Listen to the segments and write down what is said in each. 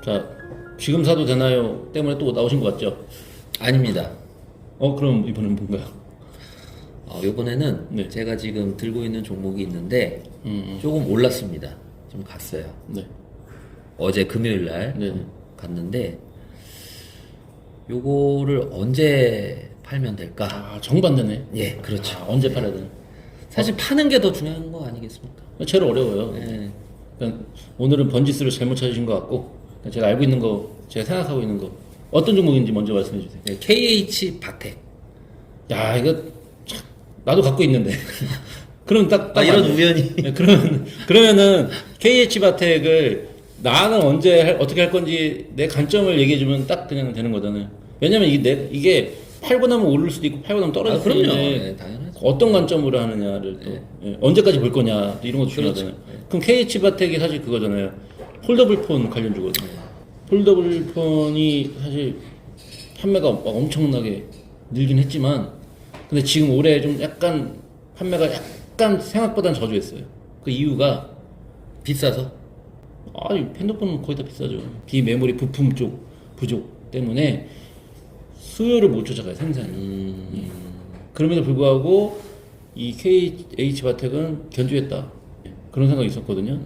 자, 지금 사도 되나요? 때문에 또 나오신 것 같죠? 아닙니다. 그럼 이번엔 뭔가요? 요번에는 네. 제가 지금 들고 있는 종목이 있는데 조금 올랐습니다. 좀 갔어요. 네. 어제 금요일 날 네. 갔는데 요거를 언제 팔면 될까? 정반대네. 예, 그렇죠. 언제 팔아야 되나? 사실 파는 게 더 중요한 거 아니겠습니까? 제일 어려워요. 예. 그러니까 오늘은 번지수를 잘못 찾으신 것 같고, 그러니까 제가 알고 있는 거, 제가 생각하고 있는 거, 어떤 종목인지 먼저 말씀해 주세요. 네, KH 바텍. 야, 이거 참, 나도 갖고 있는데. 그럼 딱 이런 맞네. 우연이. 네, 그러면은 KH바텍을 나는 언제 어떻게 할 건지 내 관점을 얘기해 주면 딱 그냥 되는 거잖아요. 왜냐면 이게 팔고 나면 오를 수도 있고 팔고 나면 떨어질 수도 그럼요. 있는데 네, 당연하죠. 어떤 관점으로 하느냐를 또 언제까지 볼 거냐 또 이런 것도 그렇죠. 중요하잖아요. 그럼 KH바텍이 사실 그거잖아요. 폴더블 폰 관련주거든요. 폴더블 폰이 사실 판매가 막 엄청나게 늘긴 했지만 근데 지금 올해 좀 약간 판매가 약간 생각보다는 저조했어요. 그 이유가 비싸서? 이 핸드폰은 거의 다 비싸죠. 비메모리 부품 쪽 부족 때문에 수요를 못 쫓아가요, 생산이. 그럼에도 불구하고 이 KH바텍은 견주했다. 그런 생각이 있었거든요.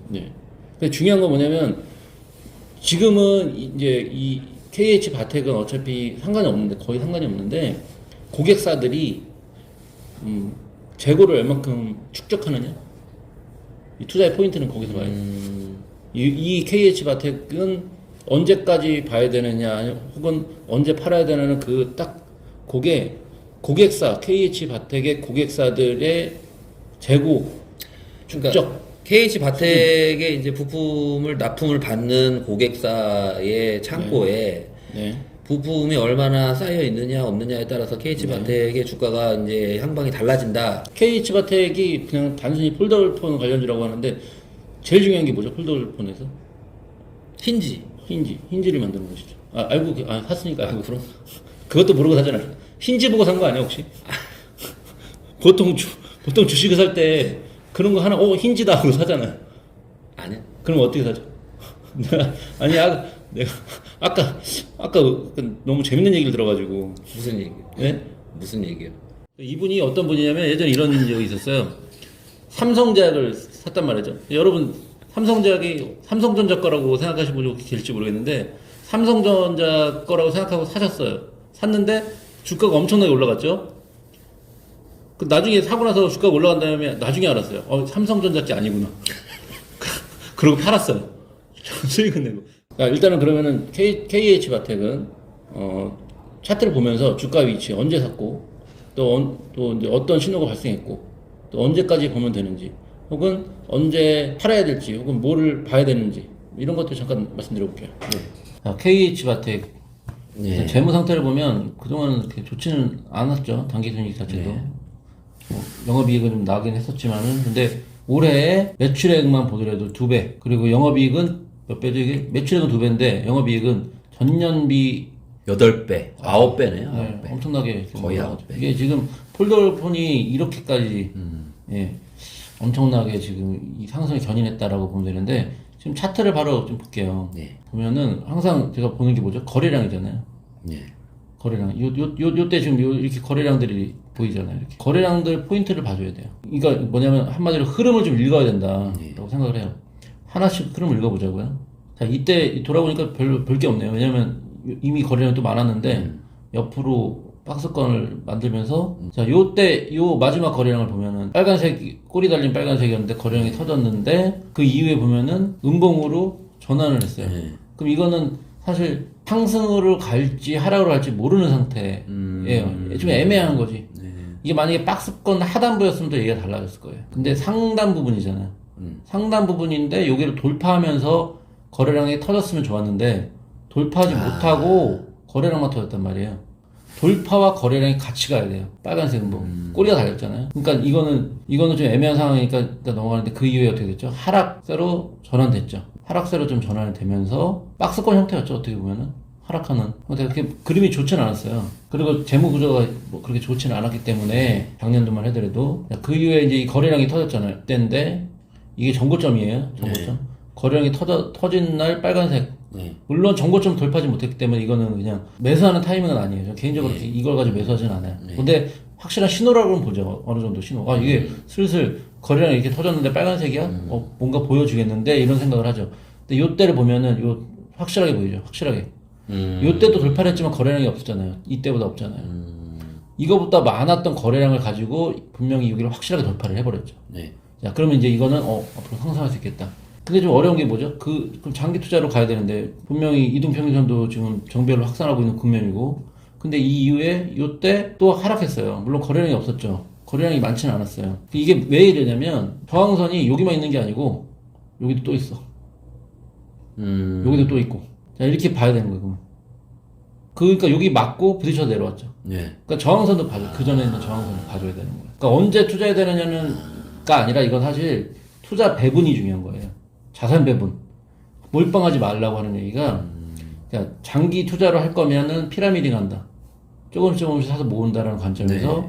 네. 근데 중요한 건 뭐냐면 지금은 이제 이 KH바텍은 어차피 상관이 없는데 거의 상관이 없는데 고객사들이 재고를 얼만큼 축적하느냐 이 투자의 포인트는 거기서 봐야 돼요. 이 KH바텍은 언제까지 봐야 되느냐 혹은 언제 팔아야 되느냐는 그 딱 고객사 KH바텍의 고객사들의 재고 축적 KH 바텍의 이제 부품을 납품을 받는 고객사의 창고에 네. 부품이 얼마나 쌓여 있느냐 없느냐에 따라서 KH 바텍의 주가가 이제 향방이 달라진다. KH바텍이 그냥 단순히 폴더블폰 관련주라고 하는데 제일 중요한 게 뭐죠? 폴더블폰에서 힌지. 힌지를 만드는 것이죠. 샀으니까 알고 그럼 그것도 모르고 사잖아요. 힌지 보고 산 거 아니야 혹시? 보통 주식을 살 때 그런 거 하나 힌지다 하고 사잖아요. 아니야. 그럼 어떻게 사죠? 내가 아까 너무 재밌는 얘기를 들어가지고 무슨 얘기요? 네? 무슨 얘기요? 이분이 어떤 분이냐면 예전에 이런 적이 있었어요. 삼성제약을 샀단 말이죠. 여러분 삼성전자 거라고 생각하시는 분이 계실지 모르겠는데 삼성전자 거라고 생각하고 사셨어요. 샀는데 주가가 엄청나게 올라갔죠. 그 나중에 사고 나서 주가가 올라간 다음에 나중에 알았어요. 삼성전자지 아니구나. 그러고 팔았어요. 수익은 내고. 일단은 그러면은 KH바텍은 차트를 보면서 주가 위치 언제 샀고 또 이제 어떤 신호가 발생했고 또 언제까지 보면 되는지 혹은 언제 팔아야 될지 혹은 뭐를 봐야 되는지 이런 것들 잠깐 말씀드려볼게요. KH바텍 네. 재무 상태를 보면 그동안은 그렇게 좋지는 않았죠. 단기순이익 자체도 영업이익은 좀 나긴 했었지만은 근데 올해 매출액만 보더라도 2배 그리고 영업이익은 몇 배죠 이게? 매출액은 2배인데 영업이익은 전년비 8배, 9배네요. 네, 엄청나게 거의 올라가죠. 9배. 이게 지금 폴더폰이 이렇게까지 엄청나게 지금 이 상승을 견인했다라고 보면 되는데 지금 차트를 바로 좀 볼게요. 네. 보면은 항상 제가 보는 게 뭐죠? 거래량이잖아요. 네. 거래량. 요때 지금 이렇게 거래량들이 보이잖아요. 이렇게. 거래량들 포인트를 봐줘야 돼요. 그러니까 뭐냐면 한마디로 흐름을 좀 읽어야 된다라고 생각을 해요. 하나씩 흐름을 읽어보자고요. 자, 이때 돌아보니까 별 게 없네요. 왜냐면 이미 거래량이 또 많았는데 옆으로 박스권을 만들면서 자, 요 마지막 거래량을 보면은 빨간색 꼬리 달린 빨간색이었는데 거래량이 터졌는데 그 이후에 보면은 음봉으로 전환을 했어요. 그럼 이거는 사실 상승으로 갈지 하락으로 갈지 모르는 상태예요. 좀 애매한 거지. 이게 만약에 박스권 하단부였으면 또 얘기가 달라졌을 거예요. 근데 상단 부분이잖아요. 상단 부분인데 여기를 돌파하면서 거래량이 터졌으면 좋았는데 돌파하지 못하고 거래량만 터졌단 말이에요. 돌파와 거래량이 같이 가야 돼요. 빨간색은 꼬리가 달렸잖아요. 그러니까 이거는 좀 애매한 상황이니까 일단 넘어가는데 그 이후에 어떻게 됐죠? 하락세로 전환됐죠. 하락세로 좀 전환이 되면서 박스권 형태였죠. 어떻게 보면은 하락하는 형태가 그렇게 그림이 좋지는 않았어요. 그리고 재무 구조가 뭐 그렇게 좋지는 않았기 때문에 작년도만 하더라도 그 이후에 이제 이 거래량이 터졌잖아요. 그때인데 이게 정고점이에요. 정고점. 거래량이 터진 날 빨간색 네. 물론 정고점 돌파하지 못했기 때문에 이거는 그냥 매수하는 타이밍은 아니에요. 저 개인적으로 이걸 가지고 매수하진 않아요. 근데 확실한 신호라고는 보죠. 어느 정도 신호. 아, 이게 슬슬 거래량이 이렇게 터졌는데 빨간색이야? 뭔가 보여주겠는데? 이런 생각을 하죠. 근데 요때를 보면은 확실하게 보이죠. 확실하게. 요때도 돌파를 했지만 거래량이 없었잖아요. 이때보다 없잖아요. 이거보다 많았던 거래량을 가지고 분명히 여기를 확실하게 돌파를 해버렸죠. 네. 자, 그러면 이제 이거는 앞으로 상승할 수 있겠다. 근데 좀 어려운 게 뭐죠? 그럼 장기 투자로 가야 되는데 분명히 이동평균선도 지금 정배열로 확산하고 있는 국면이고, 근데 이 이후에 요때 또 하락했어요. 물론 거래량이 없었죠. 거래량이 많지는 않았어요. 이게 왜 이러냐면 저항선이 여기만 있는 게 아니고 여기도 또 있어. 여기도 또 있고. 자, 이렇게 봐야 되는 거예요. 그러면. 그러니까 여기 맞고 부딪혀 내려왔죠. 네. 그러니까 저항선도 봐줘. 그 전에 있는 저항선을 봐줘야 되는 거예요. 그러니까 언제 투자해야 되느냐는가 아니라 이건 사실 투자 배분이 중요한 거예요. 자산 배분. 몰빵하지 말라고 하는 얘기가, 그러니까 장기 투자를 할 거면은 피라미딩 한다. 조금씩 사서 모은다라는 관점에서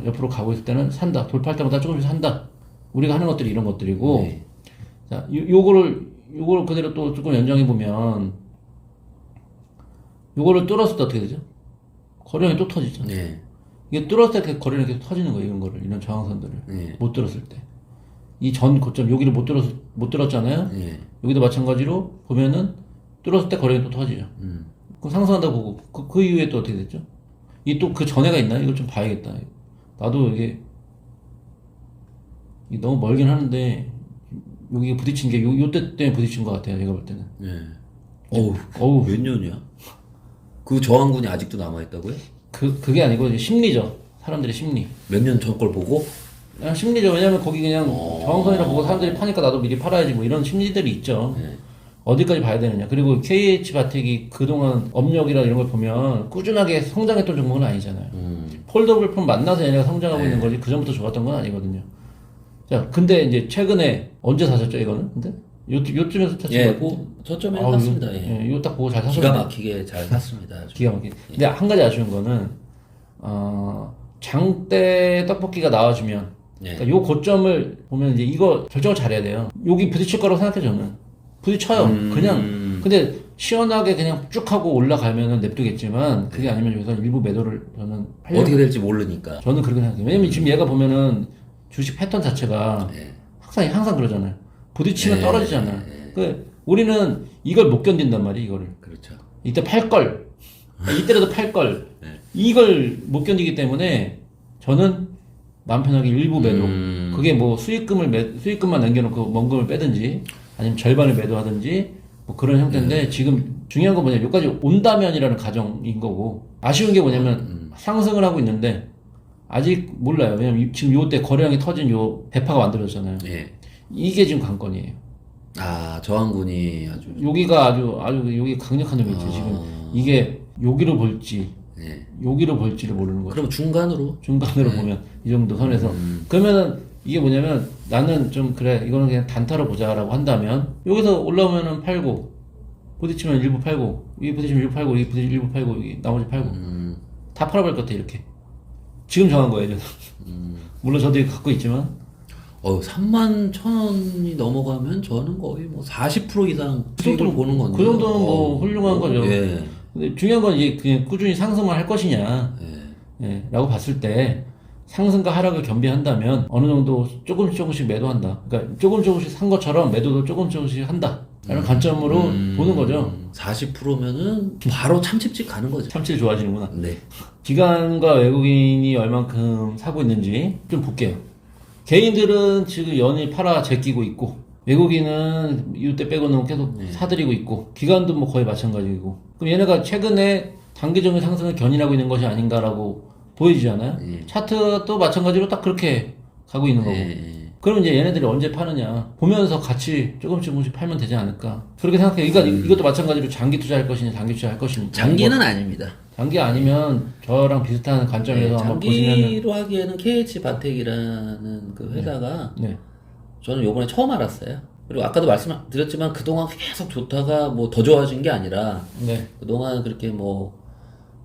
옆으로 가고 있을 때는 산다. 돌파할 때마다 조금씩 산다. 우리가 하는 것들이 이런 것들이고, 네. 자, 요거를 그대로 또 조금 연장해 보면, 요거를 뚫었을 때 어떻게 되죠? 거래량이 또 터지죠. 네. 이게 뚫었을 때 거래량이 계속 터지는 거예요. 이런 거를, 이런 저항선들을. 네. 못 뚫었을 때. 이 전 고점, 여기를 못 뚫었잖아요? 네. 여기도 마찬가지로 보면은 뚫었을 때 거래량이 또 터지죠. 그럼 상승한다고 보고, 그 이후에 또 어떻게 됐죠? 이 또 그 전에가 있나요? 이걸 좀 봐야겠다. 나도 이게 너무 멀긴 하는데, 여기 부딪힌 게 요때 때문에 부딪힌 것 같아요. 제가 볼 때는. 네. 어우, 몇 년이야? 그 저항군이 아직도 남아있다고요? 그게 아니고 이제 심리죠. 사람들의 심리. 몇 년 전 걸 보고? 그냥 심리죠. 왜냐면 거기 그냥 저항선이라 보고 사람들이 파니까 나도 미리 팔아야지 뭐 이런 심리들이 있죠. 네. 어디까지 봐야 되느냐. 그리고 KH바텍이 그동안 업력이나 이런 걸 보면 꾸준하게 성장했던 종목은 아니잖아요. 폴더블 폰 만나서 얘네가 성장하고 있는 거지 그전부터 좋았던 건 아니거든요. 자, 근데 이제 최근에 언제 사셨죠, 이거는? 근데? 요쯤에서 샀죠. 예, 저점에 샀습니다. 예. 이거 딱 보고 잘 사셨어요. 기가 막히게 잘 샀습니다. 아주. 기가 막히게. 근데 한 가지 아쉬운 거는, 장대 떡볶이가 나와주면, 네. 그러니까 요 고점을 보면 이제 이거 결정을 잘해야 돼요. 여기 부딪힐 거라고 생각해, 저는. 부딪혀요. 그냥. 근데 시원하게 그냥 쭉 하고 올라가면은 냅두겠지만, 그게 아니면 여기서 일부 매도를 저는 하려고. 어떻게 될지 모르니까. 저는 그렇게 생각해요. 왜냐면 지금 얘가 보면은 주식 패턴 자체가 네. 항상 그러잖아요. 부딪히면 떨어지잖아요. 우리는 이걸 못 견딘단 말이에요, 이거를. 그렇죠. 이때 팔걸. 이때라도 팔걸. 이걸 못 견디기 때문에 저는 마음 편하게 일부 매도. 그게 뭐 수익금만 남겨놓고 원금을 빼든지 아니면 절반을 매도하든지 뭐 그런 형태인데 지금 중요한 건 뭐냐면 여기까지 온다면이라는 가정인 거고 아쉬운 게 뭐냐면 상승을 하고 있는데 아직 몰라요. 왜냐면 지금 요때 거래량이 터진 요 대파가 만들어졌잖아요. 예. 이게 지금 관건이에요. 아, 저항군이 아주. 여기가 아주 여기 강력한 놈이 있죠. 지금 이게 여기로 볼지 예. 여기로 볼지를 모르는 거죠. 그럼 중간으로? 중간으로 보면 이 정도 선에서 그러면은 이게 뭐냐면 나는 좀 그래 이거는 그냥 단타로 보자라고 한다면 여기서 올라오면은 팔고 부딪히면 일부 팔고 여기 부딪히면 일부 팔고 여기 부딪히면 일부 팔고 여기 나머지 팔고 다 팔아버릴 것 같아 이렇게 지금 정한 거예요 저는. 물론 저도 이거 갖고 있지만 31,000원이 넘어가면 저는 거의 뭐 40% 이상 수익을 보는 건데. 그 정도는 뭐 훌륭한 거죠. 예. 근데 중요한 건 이제 그냥 꾸준히 상승만 할 것이냐, 예, 라고 봤을 때 상승과 하락을 겸비한다면 어느 정도 조금씩 매도한다. 그러니까 조금씩 산 것처럼 매도도 조금씩 한다. 라는 관점으로 보는 거죠. 40%면은 바로 참칩집 가는 거죠. 참치를 좋아하시는구나. 네. 기관과 외국인이 얼만큼 사고 있는지 좀 볼게요. 개인들은 지금 연일 팔아 제끼고 있고 외국인은 이때 빼고는 계속 사들이고 있고 기관도 뭐 거의 마찬가지고 그럼 얘네가 최근에 단기적인 상승을 견인하고 있는 것이 아닌가라고 보여지잖아요. 차트도 마찬가지로 딱 그렇게 가고 있는 거고 그럼 이제 얘네들이 언제 파느냐 보면서 같이 조금씩 팔면 되지 않을까 그렇게 생각해요. 그러니까 이것도 마찬가지로 장기 투자할 것이냐 단기 투자할 것이냐 장기는 아닙니다. 장기 아니면 저랑 비슷한 관점에서 한번 보시면은 장기로 하기에는 KH바텍이라는 그 회사가 네. 저는 요번에 처음 알았어요. 그리고 아까도 말씀드렸지만 그동안 계속 좋다가 뭐 더 좋아진 게 아니라 네. 그동안 그렇게 뭐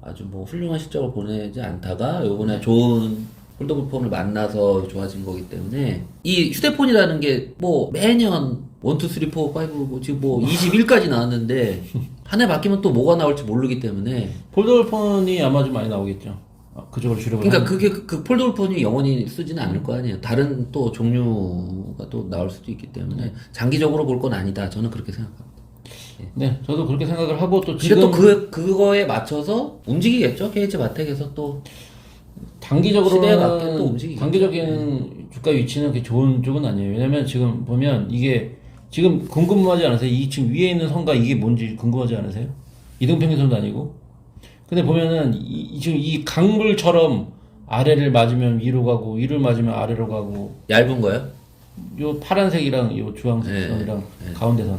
아주 뭐 훌륭한 실적을 보내지 않다가 요번에 좋은 폴더블 폰을 만나서 좋아진 거기 때문에 이 휴대폰이라는 게 뭐 매년 1, 2, 3, 4, 5, 뭐 지금 뭐 21까지 나왔는데 한 해 바뀌면 또 뭐가 나올지 모르기 때문에 폴더블 폰이 아마 좀 많이 나오겠죠. 그쪽으로 주력을 그러니까 하는. 그게 그 폴더블 폰이 영원히 쓰지는 않을 거 아니에요. 다른 또 종류가 또 나올 수도 있기 때문에 장기적으로 볼 건 아니다. 저는 그렇게 생각합니다. 네, 저도 그렇게 생각을 하고 또 근데 지금 또 그거에 맞춰서 움직이겠죠. KH 마텍에서 또 시대에 맞게 또 움직이겠죠. 단기적인 주가 위치는 그렇게 좋은 쪽은 아니에요. 왜냐면 지금 보면 이게 지금 궁금하지 않으세요? 이 지금 위에 있는 선과 이게 뭔지 궁금하지 않으세요? 이등평균선도 아니고. 근데 보면은 지금 이 강물처럼 아래를 맞으면 위로 가고 위를 맞으면 아래로 가고 얇은 거요? 요 파란색이랑 요 주황색 네, 선이랑 가운데 선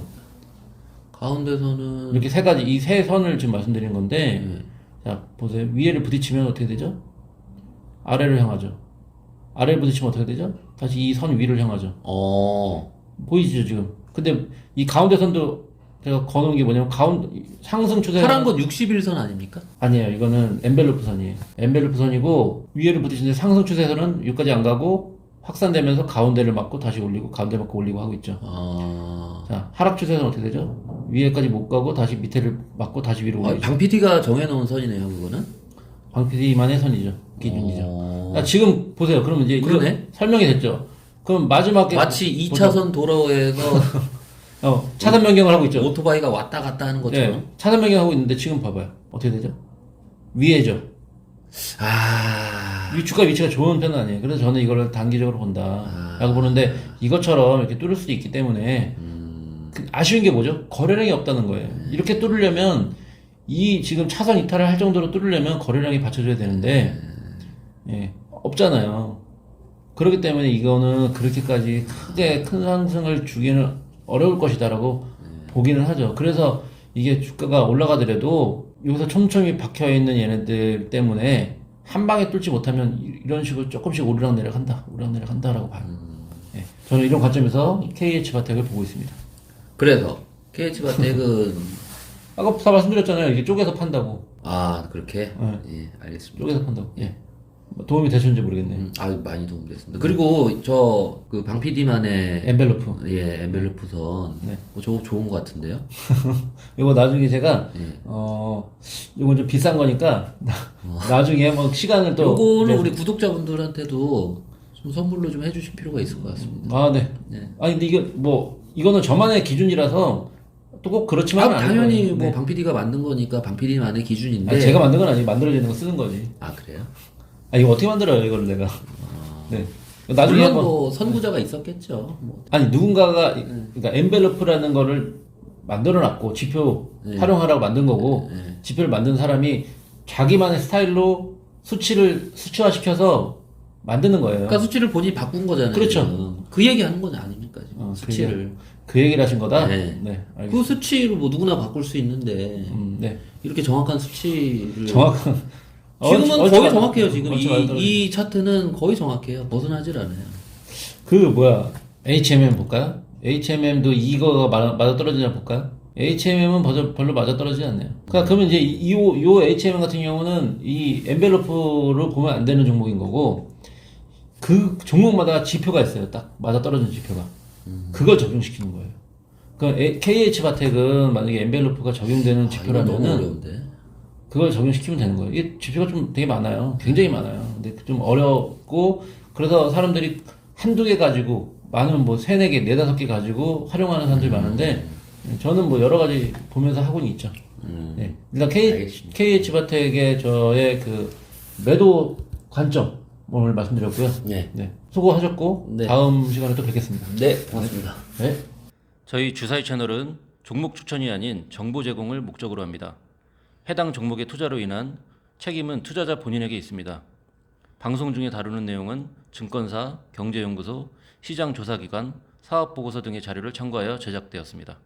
가운데서는 이렇게 세 가지 이 세 선을 지금 말씀드린 건데 네. 자 보세요. 위에를 부딪히면 어떻게 되죠? 아래를 향하죠. 아래를 부딪히면 어떻게 되죠? 다시 이 선 위를 향하죠. 보이시죠 지금? 근데 이 가운데 선도 제가 거놓은 게 뭐냐면 상승 추세 파란 건 61선 아닙니까? 아니에요. 이거는 엔벨로프 선이에요. 엔벨로프 선이고 위에를 부딪히는데 상승 추세선은 여기까지 안 가고 확산되면서 가운데를 맞고 다시 올리고 가운데 맞고 올리고 하고 있죠. 자 하락 추세선은 어떻게 되죠? 위에까지 못 가고 다시 밑에를 맞고 다시 위로 올리죠. 방 PD가 정해놓은 선이네요, 그거는. 방PD만의 선이죠. 기준이죠. 자, 지금 보세요. 그러면 이제 그러네. 이거 설명이 됐죠. 그럼 마지막에 마치 2차선 도로에서 차선 변경을 하고 있죠. 오토바이가 왔다 갔다 하는 것처럼. 네, 차선 변경하고 있는데 지금 봐봐요. 어떻게 되죠? 위에죠. 주가 위치가 좋은 편은 아니에요. 그래서 저는 이거를 단기적으로 본다라고 보는데 이것처럼 이렇게 뚫을 수도 있기 때문에 아쉬운 게 뭐죠? 거래량이 없다는 거예요. 이렇게 뚫으려면 이 지금 차선 이탈을 할 정도로 뚫으려면 거래량이 받쳐줘야 되는데 예, 없잖아요. 그렇기 때문에 이거는 그렇게까지 크게 큰 상승을 주기는 어려울 것이다라고 보기는 하죠. 그래서 이게 주가가 올라가더라도 여기서 촘촘히 박혀있는 얘네들 때문에 한 방에 뚫지 못하면 이런 식으로 조금씩 오르락내리락 한다라고 봐요. 예, 저는 이런 관점에서 KH바텍을 보고 있습니다. 그래서 KH바텍은 아까 다 말씀드렸잖아요. 이게 쪼개서 판다고. 그렇게? 네. 예, 알겠습니다. 쪼개서 판다고. 예. 도움이 되셨는지 모르겠네요. 많이 도움됐습니다. 그리고 저 방 PD만의 엔벨로프. 엔벨로프선 네. 저거 좋은 것 같은데요? 이거 나중에 제가 이건 좀 비싼 거니까 나중에 뭐 시간을 또 요거는 내서- 우리 구독자분들한테도 좀 선물로 좀 해주실 필요가 있을 것 같습니다. 아, 네. 네. 아니 근데 이거는 저만의 기준이라서 또 꼭 그렇지만 않을 당연히 거예요. 뭐 네. 방 PD가 만든 거니까 방 PD만의 기준인데. 아니, 제가 만든 건 아니고 만들어지는 거 쓰는 거지. 그래요? 아 이거 어떻게 만들어요 이거를 내가. 네. 나중에 물론 한번 뭐 선구자가 있었겠죠. 뭐. 아니 누군가가 그러니까 엔벨로프라는 거를 만들어놨고 지표 활용하라고 만든 거고 지표를 만든 사람이 자기만의 스타일로 수치화시켜서 만드는 거예요. 그러니까 수치를 본인이 바꾼 거잖아요. 그렇죠. 지금. 그 얘기 하는 건 아닙니까? 지금. 수치를. 그 얘기를 하신 거다. 네. 알겠습니다. 그 수치로 뭐 누구나 바꿀 수 있는데 네. 이렇게 정확한 수치를 정확한. 지금은 거의 정확해요. 지금 얼추 많이 이 차트는 거의 정확해요. 벗어나질 않아요. 그 뭐야 HMM 볼까요? HMM도 이거가 맞아 떨어지냐 볼까요? HMM은 별로 맞아 떨어지지 않네요. 그러면 이제 요 HMM 같은 경우는 이 엔벨로프로 보면 안 되는 종목인 거고 그 종목마다 지표가 있어요. 딱 맞아 떨어지는 지표가. 그걸 적용시키는 거예요. 그러니까 KH바텍은 만약에 엔벨로프가 적용되는 이거 너무 지표라면은 어려운데. 그걸 적용시키면 되는 거예요. 이게 지표가 좀 되게 많아요. 굉장히 많아요. 근데 좀 어렵고, 그래서 사람들이 한두 개 가지고, 많으면 뭐 세네 개, 네다섯 개 가지고 활용하는 사람들이 많은데, 저는 뭐 여러 가지 보면서 하고는 있죠. 네. 일단 알겠습니다. KH바텍의 저의 그 매도 관점을 말씀드렸고요. 네. 네. 수고하셨고, 네. 다음 시간에 또 뵙겠습니다. 네, 고맙습니다. 네. 저희 주사위 채널은 종목 추천이 아닌 정보 제공을 목적으로 합니다. 해당 종목의 투자로 인한 책임은 투자자 본인에게 있습니다. 방송 중에 다루는 내용은 증권사, 경제연구소, 시장조사기관, 사업보고서 등의 자료를 참고하여 제작되었습니다.